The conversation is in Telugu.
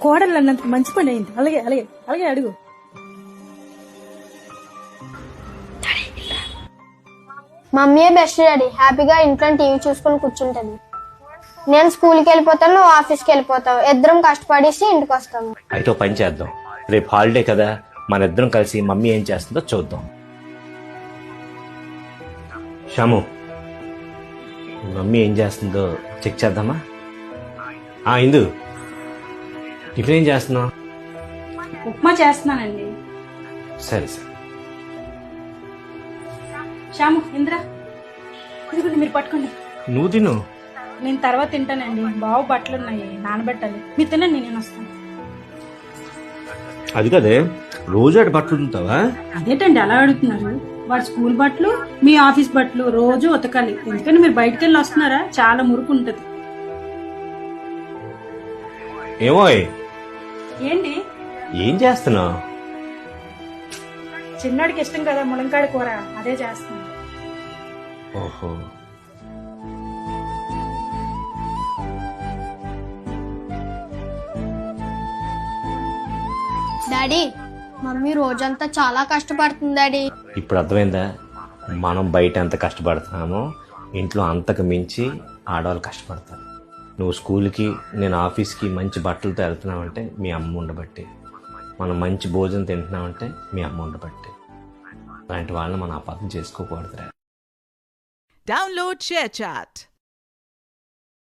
కోడలు అన్నంత మంచి పని అయింది. అలాగే అలాగే అలాగే అడుగు. మమ్మీయే బెస్ట్ డాడీ. హ్యాపీగా ఇంట్లో టీవీ చూసుకుని కూర్చుంటది. నేను స్కూల్కి వెళ్ళిపోతాను, నువ్వు ఆఫీస్కి వెళ్ళిపోతావు. ఇద్దరం కష్టపడేసి ఇంటికి వస్తాము. అయితే ఓ పని చేద్దాం, రేపు హాలిడే కదా, మన ఇద్దరం కలిసి మమ్మీ ఏం చేస్తుందో చూద్దాం. షాము, మమ్మీ ఏం చేస్తుందో చెక్ చేద్దామా? ఇందు, టిఫిన్ ఏం చేస్తున్నావు? ఉప్మా చేస్తున్నానండి. సరే సరే. శ్యాము, ఇంద్ర, ఇదిగోండి మీరు పట్టుకోండి. నువ్వు తిను. నేను తర్వాత తింటానండి. బావు బట్టలు ఉన్నాయి, నానబెట్టాలి. మీరు తినండి, నేను వస్తాను. అది కదే, రోజు అటు బట్టలు ఉంటావా? అదేంటండి అలా అడుగుతున్నారు? వాడి స్కూల్ బట్టలు, మీ ఆఫీస్ బట్టలు రోజు ఉతకాలి. ఎందుకని మీరు బయటకు వెళ్ళి వస్తున్నారా? చాలా మురుకు ఉంటది. ఏమోయ్, ఏంటి ఏం చేస్తున్నావు? చిన్నాడికి ఇష్టం కదా ములంకాడ కూర, అదే చేస్తున్నాను. ఓహో, డాడీ, మమ్మీ రోజంతా చాలా కష్టపడుతుంది డాడీ. ఇప్పుడు అర్థమైందా? మనం బయట ఎంత కష్టపడుతున్నామో ఇంట్లో అంతకు మించి ఆడవాళ్ళు కష్టపడతారు. నువ్వు స్కూల్కి, నేను ఆఫీస్కి మంచి బట్టలతో వెళ్తున్నావంటే మీ అమ్మ ఉండబట్టి, మనం మంచి భోజనం తింటున్నామంటే మీ అమ్మ ఉండబట్టి. అలాంటి వాళ్ళని మనం అపార్థం చేసుకోకూడదురా. Download ShareChat.